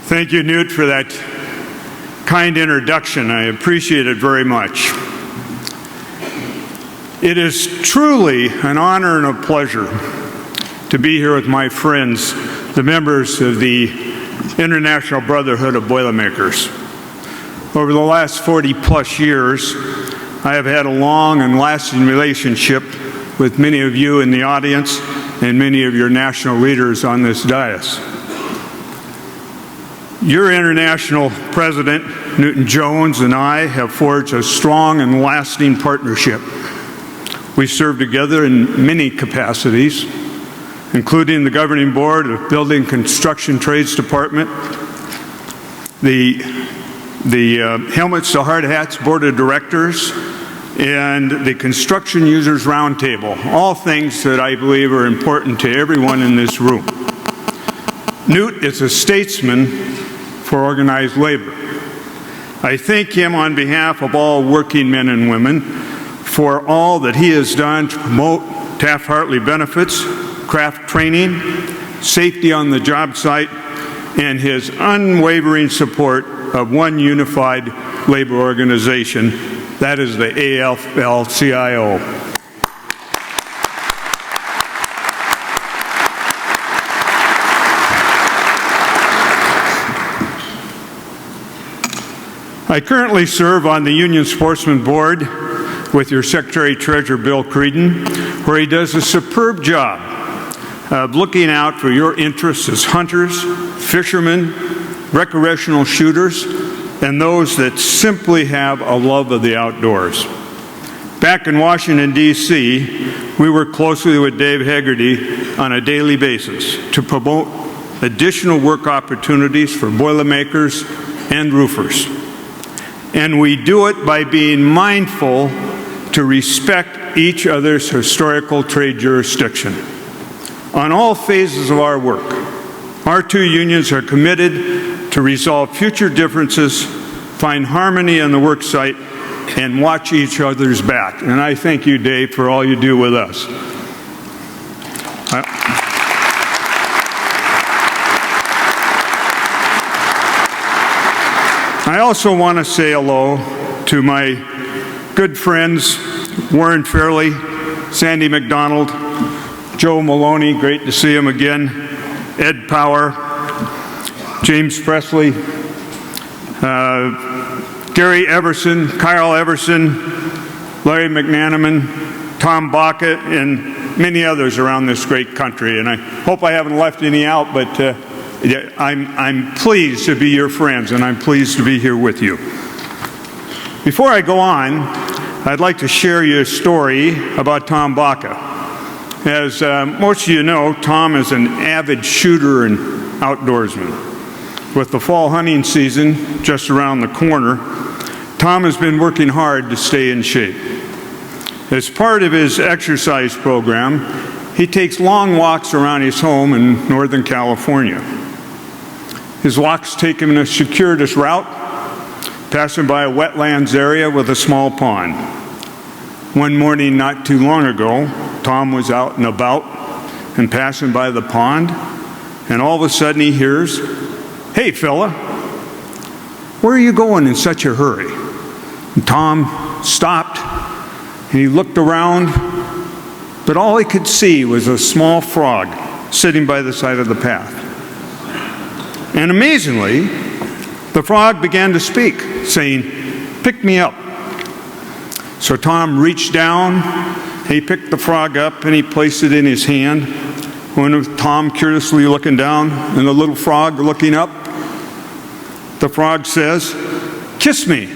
Thank you, Newt, for that kind introduction. I appreciate it very much. It is truly an honor and a pleasure to be here with my friends, the members of the International Brotherhood of Boilermakers. Over the last 40-plus years, I have had a long and lasting relationship with many of you in the audience and many of your national leaders on this dais. Your international president, Newton Jones, and I have forged a strong and lasting partnership. We serve together in many capacities, including the governing board of Building Construction Trades Department, the Helmets to Hard Hats Board of Directors, and the Construction Users Roundtable, all things that I believe are important to everyone in this room. Newt is a statesman for organized labor. I thank him on behalf of all working men and women for all that he has done to promote Taft-Hartley benefits, craft training, safety on the job site, and his unwavering support of one unified labor organization, that is the AFL-CIO. I currently serve on the Union Sportsman Board with your Secretary-Treasurer Bill Creedon, where he does a superb job of looking out for your interests as hunters, fishermen, recreational shooters, and those that simply have a love of the outdoors. Back in Washington, D.C., we work closely with Dave Haggerty on a daily basis to promote additional work opportunities for Boilermakers and roofers. And we do it by being mindful to respect each other's historical trade jurisdiction. On all phases of our work, our two unions are committed to resolve future differences, find harmony on the work site, and watch each other's back. And I thank you, Dave, for all you do with us. I also want to say hello to my good friends, Warren Fairley, Sandy McDonald, Joe Maloney, great to see him again, Ed Power, James Presley, Gary Everson, Kyle Everson, Larry McManaman, Tom Baca, and many others around this great country. And I hope I haven't left any out, but I'm pleased to be your friends, and I'm pleased to be here with you. Before I go on, I'd like to share you a story about Tom Baca. As most of you know, Tom is an avid shooter and outdoorsman. With the fall hunting season just around the corner, Tom has been working hard to stay in shape. As part of his exercise program, he takes long walks around his home in Northern California. His walks take him in a circuitous route, passing by a wetlands area with a small pond. One morning not too long ago, Tom was out and about and passing by the pond, and all of a sudden he hears, "Hey, fella, where are you going in such a hurry?" And Tom stopped, and he looked around, but all he could see was a small frog sitting by the side of the path. And amazingly, the frog began to speak, saying, "Pick me up." So Tom reached down, he picked the frog up, and he placed it in his hand. When Tom curiously looking down, and the little frog looking up, the frog says, "Kiss me,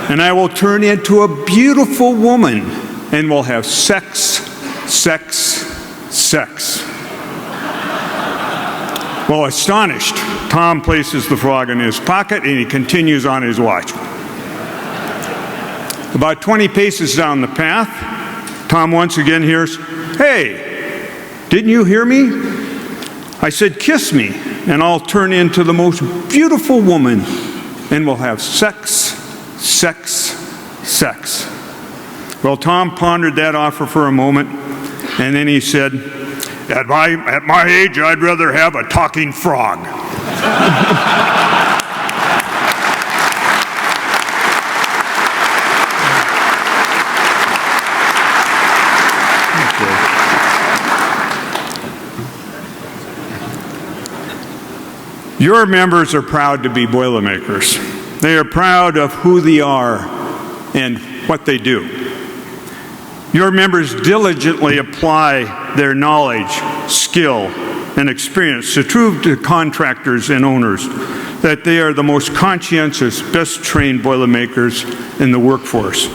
and I will turn into a beautiful woman, and we'll have sex, sex, sex." Well, astonished, Tom places the frog in his pocket, and he continues on his watch. About 20 paces down the path, Tom once again hears, "Hey, didn't you hear me? I said, kiss me, and I'll turn into the most beautiful woman, and we'll have sex, sex, sex." Well, Tom pondered that offer for a moment, and then he said, At my age, I'd rather have a talking frog. Your members are proud to be Boilermakers. They are proud of who they are and what they do. Your members diligently apply their knowledge, skill, and experience to prove to contractors and owners that they are the most conscientious, best-trained Boilermakers in the workforce.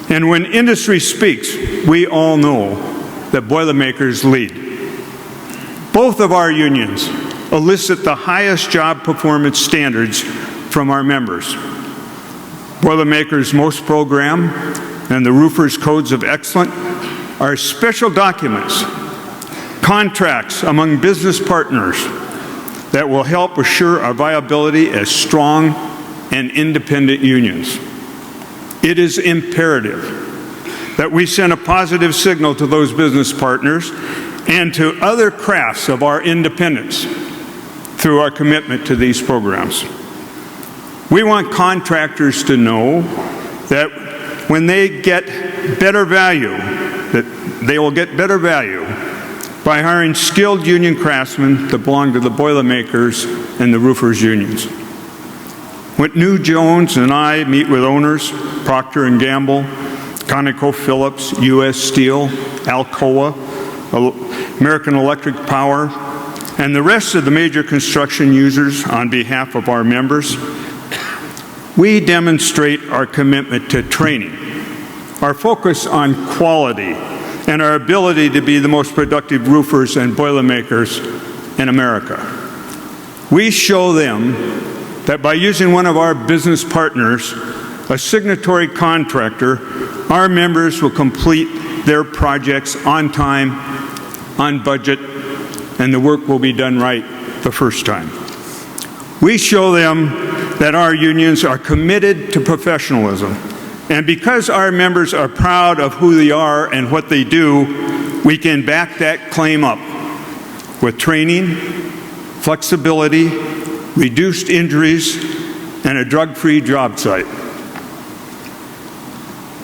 And when industry speaks, we all know that Boilermakers lead. Both of our unions elicit the highest job performance standards from our members. Boilermakers' Most Program and the Roofers' Codes of Excellence are special documents, contracts among business partners that will help assure our viability as strong and independent unions. It is imperative that we send a positive signal to those business partners and to other crafts of our independence through our commitment to these programs. We want contractors to know that when they get better value, that they will get better value by hiring skilled union craftsmen that belong to the Boilermakers and the Roofers unions. When New Jones and I meet with owners, Procter & Gamble, ConocoPhillips, U.S. Steel, Alcoa, American Electric Power, and the rest of the major construction users on behalf of our members, we demonstrate our commitment to training, our focus on quality, and our ability to be the most productive roofers and Boilermakers in America. We show them that by using one of our business partners, a signatory contractor, our members will complete their projects on time, on budget, and the work will be done right the first time. We show them that our unions are committed to professionalism, and because our members are proud of who they are and what they do, we can back that claim up with training, flexibility, reduced injuries, and a drug-free job site.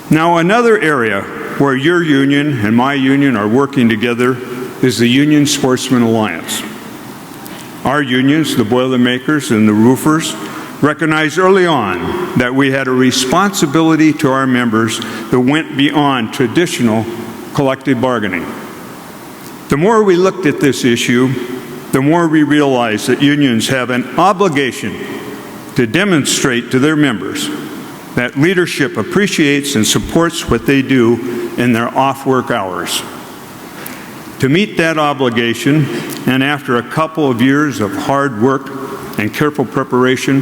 Now, another area where your union and my union are working together is the Union Sportsman Alliance. Our unions, the Boilermakers and the Roofers, recognized early on that we had a responsibility to our members that went beyond traditional collective bargaining. The more we looked at this issue, the more we realized that unions have an obligation to demonstrate to their members that leadership appreciates and supports what they do in their off-work hours. To meet that obligation, and after a couple of years of hard work and careful preparation,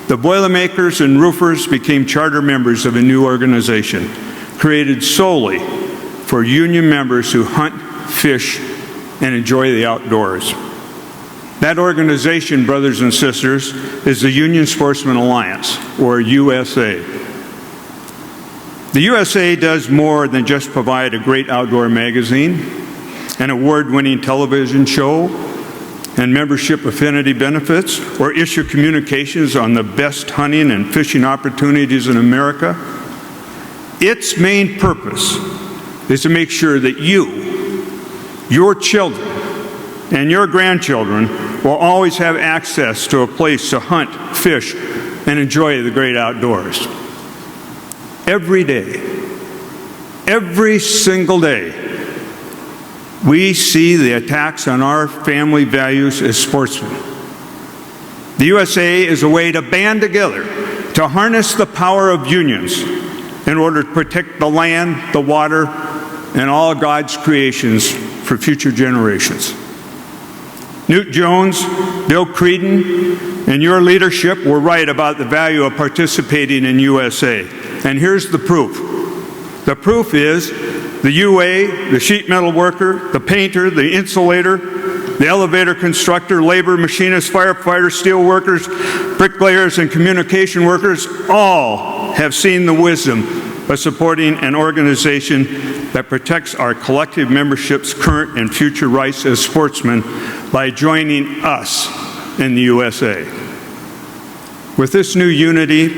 the Boilermakers and Roofers became charter members of a new organization created solely for union members who hunt, fish, and enjoy the outdoors. That organization, brothers and sisters, is the Union Sportsman Alliance, or USA. The USA does more than just provide a great outdoor magazine, an award-winning television show, and membership affinity benefits, or issue communications on the best hunting and fishing opportunities in America. Its main purpose is to make sure that you, your children, and your grandchildren will always have access to a place to hunt, fish, and enjoy the great outdoors. Every day, every single day, we see the attacks on our family values as sportsmen. The USA is a way to band together, to harness the power of unions in order to protect the land, the water, and all God's creations for future generations. Newt Jones, Bill Creedon, and your leadership were right about the value of participating in USA. And here's the proof. The proof is the UA, the sheet metal worker, the painter, the insulator, the elevator constructor, labor, machinist, firefighter, steel workers, bricklayers, and communication workers all have seen the wisdom by supporting an organization that protects our collective membership's current and future rights as sportsmen by joining us in the USA. With this new unity,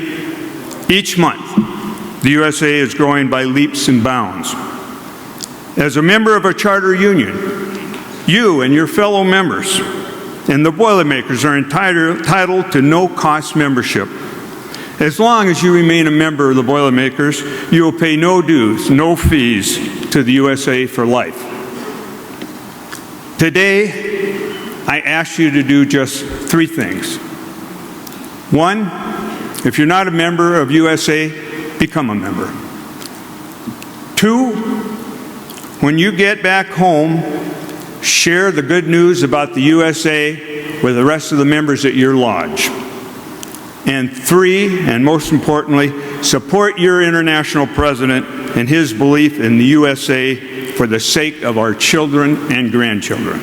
each month, the USA is growing by leaps and bounds. As a member of a charter union, you and your fellow members and the Boilermakers are entitled to no-cost membership. As long as you remain a member of the Boilermakers, you will pay no dues, no fees to the USA for life. Today, I ask you to do just 3 things. 1, if you're not a member of USA, become a member. 2, when you get back home, share the good news about the USA with the rest of the members at your lodge. And 3, and most importantly, support your international president and his belief in the USA for the sake of our children and grandchildren.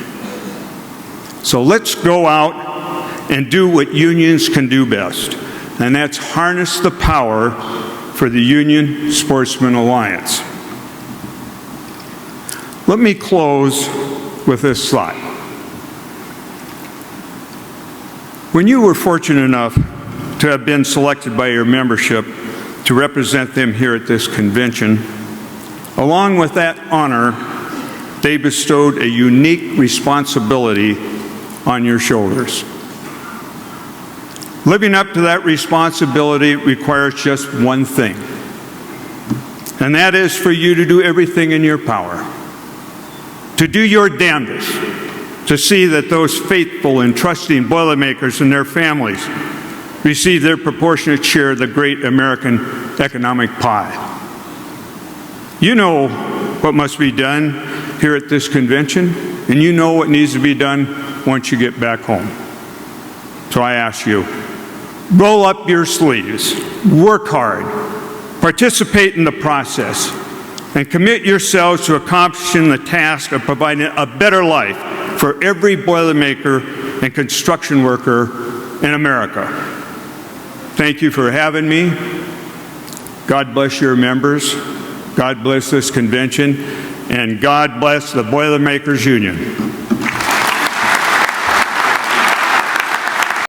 So let's go out and do what unions can do best, and that's harness the power for the Union Sportsman Alliance. Let me close with this thought. When you were fortunate enough to have been selected by your membership to represent them here at this convention, along with that honor, they bestowed a unique responsibility on your shoulders. Living up to that responsibility requires just one thing, and that is for you to do everything in your power, to do your damnedest to see that those faithful and trusting Boilermakers and their families receive their proportionate share of the great American economic pie. You know what must be done here at this convention, and you know what needs to be done once you get back home. So I ask you, roll up your sleeves, work hard, participate in the process, and commit yourselves to accomplishing the task of providing a better life for every Boilermaker and construction worker in America. Thank you for having me. God bless your members. God bless this convention. And God bless the Boilermakers Union.